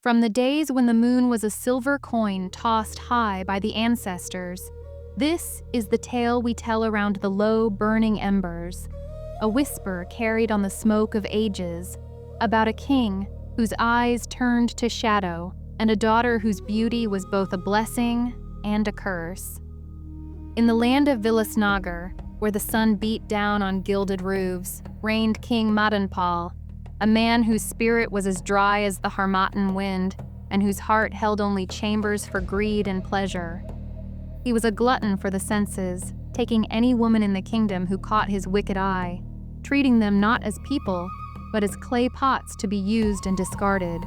From the days when the moon was a silver coin tossed high by the ancestors, this is the tale we tell around the low, burning embers, a whisper carried on the smoke of ages, about a king whose eyes turned to shadow and a daughter whose beauty was both a blessing and a curse. In the land of Vilasnagar, where the sun beat down on gilded roofs, reigned King Madanpal, a man whose spirit was as dry as the Harmattan wind and whose heart held only chambers for greed and pleasure. He was a glutton for the senses, taking any woman in the kingdom who caught his wicked eye, treating them not as people, but as clay pots to be used and discarded.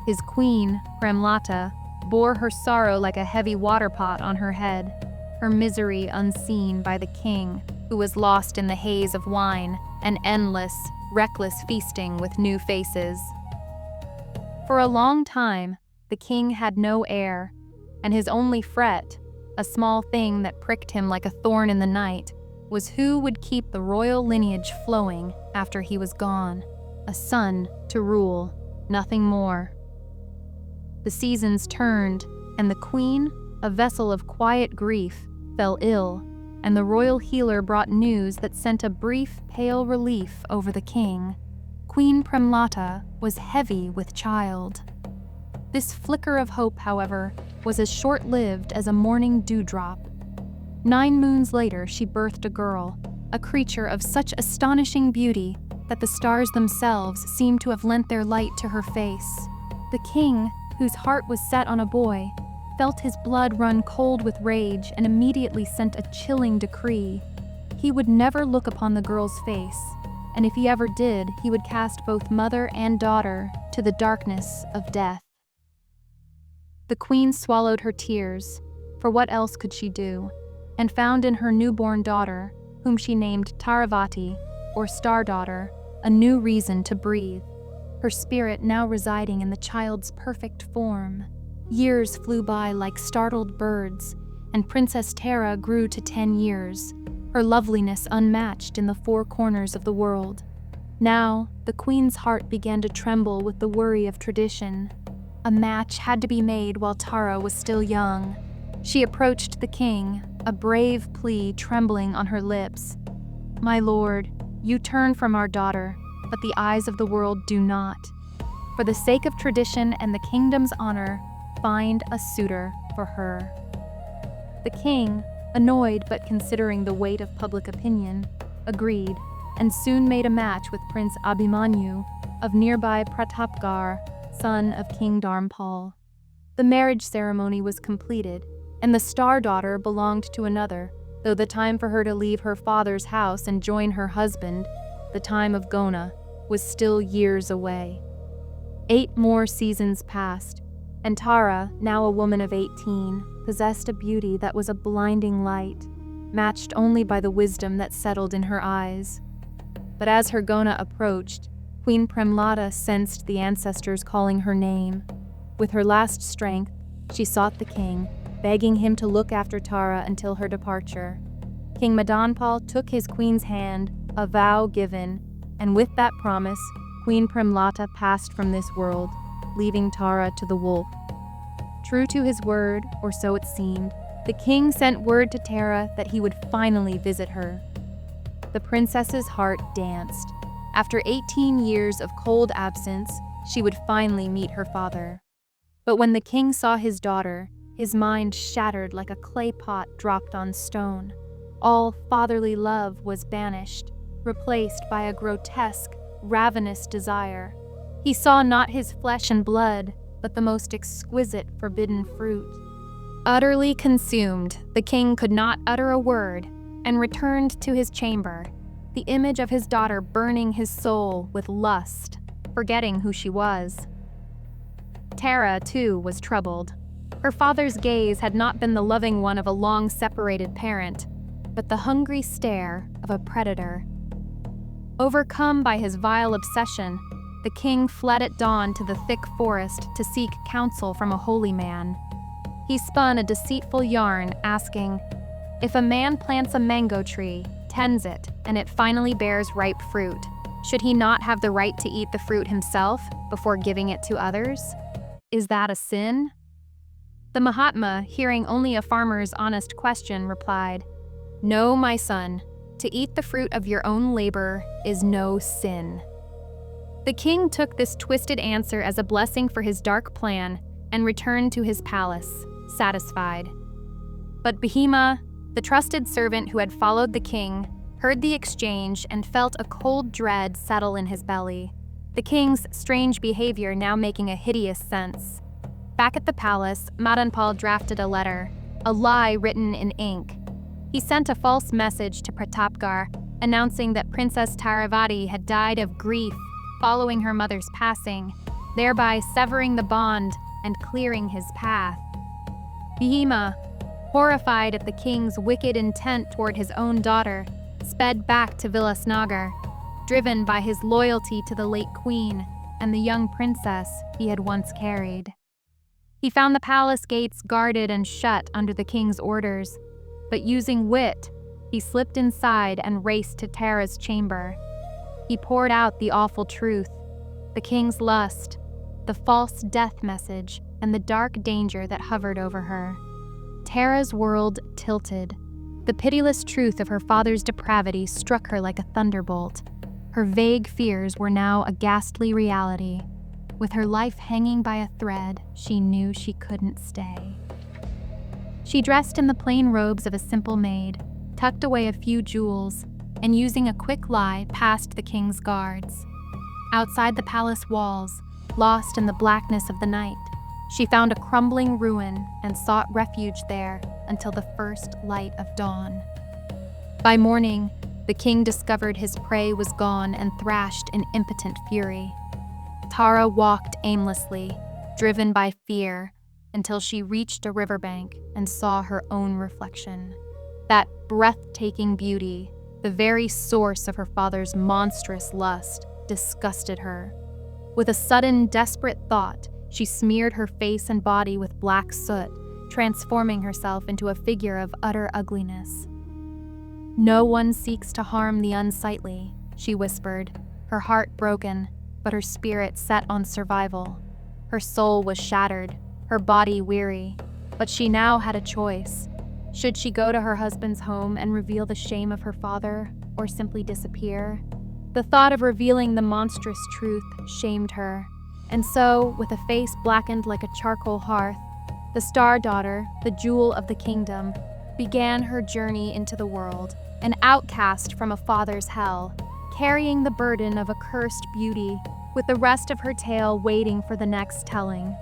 His queen, Premlata, bore her sorrow like a heavy water pot on her head, her misery unseen by the king, who was lost in the haze of wine and endless, reckless feasting with new faces. For a long time, the king had no heir, and his only fret, a small thing that pricked him like a thorn in the night, was who would keep the royal lineage flowing after he was gone. A son to rule, nothing more. The seasons turned, and the queen, a vessel of quiet grief, fell ill, and the royal healer brought news that sent a brief, pale relief over the king. Queen Premlata was heavy with child. This flicker of hope, however, was as short-lived as a morning dewdrop. 9 moons later, she birthed a girl, a creature of such astonishing beauty that the stars themselves seemed to have lent their light to her face. The king, whose heart was set on a boy, felt his blood run cold with rage and immediately sent a chilling decree. He would never look upon the girl's face, and if he ever did, he would cast both mother and daughter to the darkness of death. The queen swallowed her tears, for what else could she do, and found in her newborn daughter, whom she named Taravati, or Star Daughter, a new reason to breathe, her spirit now residing in the child's perfect form. Years flew by like startled birds, and Princess Tara grew to 10 years, her loveliness unmatched in the 4 corners of the world. Now, the queen's heart began to tremble with the worry of tradition. A match had to be made while Tara was still young. She approached the king, a brave plea trembling on her lips. "My lord, you turn from our daughter, but the eyes of the world do not. For the sake of tradition and the kingdom's honor, find a suitor for her." The king, annoyed but considering the weight of public opinion, agreed, and soon made a match with Prince Abhimanyu of nearby Pratapgarh, son of King Dharmpal. The marriage ceremony was completed, and the Star Daughter belonged to another, though the time for her to leave her father's house and join her husband, the time of Gona, was still years away. 8 more seasons passed, and Tara, now a woman of 18, possessed a beauty that was a blinding light, matched only by the wisdom that settled in her eyes. But as her Gona approached, Queen Premlata sensed the ancestors calling her name. With her last strength, she sought the king, begging him to look after Tara until her departure. King Madanpal took his queen's hand, a vow given, and with that promise, Queen Premlata passed from this world, leaving Tara to the wolf. True to his word, or so it seemed, the king sent word to Tara that he would finally visit her. The princess's heart danced. After 18 years of cold absence, she would finally meet her father. But when the king saw his daughter, his mind shattered like a clay pot dropped on stone. All fatherly love was banished, replaced by a grotesque, ravenous desire. He saw not his flesh and blood, but the most exquisite forbidden fruit. Utterly consumed, the king could not utter a word and returned to his chamber, the image of his daughter burning his soul with lust, forgetting who she was. Tara, too, was troubled. Her father's gaze had not been the loving one of a long-separated parent, but the hungry stare of a predator. Overcome by his vile obsession, the king fled at dawn to the thick forest to seek counsel from a holy man. He spun a deceitful yarn, asking, "If a man plants a mango tree, tends it, and it finally bears ripe fruit, should he not have the right to eat the fruit himself before giving it to others?" Is that a sin? The Mahatma, hearing only a farmer's honest question, replied, No, my son, to eat the fruit of your own labor is no sin. The king took this twisted answer as a blessing for his dark plan and returned to his palace, satisfied. But Bhima, the trusted servant who had followed the king, heard the exchange and felt a cold dread settle in his belly, the king's strange behavior now making a hideous sense. Back at the palace, Madanpal drafted a letter, a lie written in ink. He sent a false message to Pratapgarh, announcing that Princess Taravati had died of grief following her mother's passing, thereby severing the bond and clearing his path. Bhima, horrified at the king's wicked intent toward his own daughter, sped back to Vilasnagar, driven by his loyalty to the late queen and the young princess he had once carried. He found the palace gates guarded and shut under the king's orders, but using wit, he slipped inside and raced to Tara's chamber. He poured out the awful truth, the king's lust, the false death message, and the dark danger that hovered over her. Tara's world tilted. The pitiless truth of her father's depravity struck her like a thunderbolt. Her vague fears were now a ghastly reality. With her life hanging by a thread, she knew she couldn't stay. She dressed in the plain robes of a simple maid, tucked away a few jewels, and using a quick lie passed the king's guards. Outside the palace walls, lost in the blackness of the night, she found a crumbling ruin and sought refuge there until the first light of dawn. By morning, the king discovered his prey was gone and thrashed in impotent fury. Tara walked aimlessly, driven by fear, until she reached a riverbank and saw her own reflection. That breathtaking beauty, the very source of her father's monstrous lust, disgusted her. With a sudden, desperate thought, she smeared her face and body with black soot, transforming herself into a figure of utter ugliness. No one seeks to harm the unsightly, she whispered, her heart broken, but her spirit set on survival. Her soul was shattered, her body weary, but she now had a choice. Should she go to her husband's home and reveal the shame of her father, or simply disappear? The thought of revealing the monstrous truth shamed her, and so, with a face blackened like a charcoal hearth, the star daughter, the jewel of the kingdom, began her journey into the world, an outcast from a father's hell, carrying the burden of a cursed beauty, with the rest of her tale waiting for the next telling.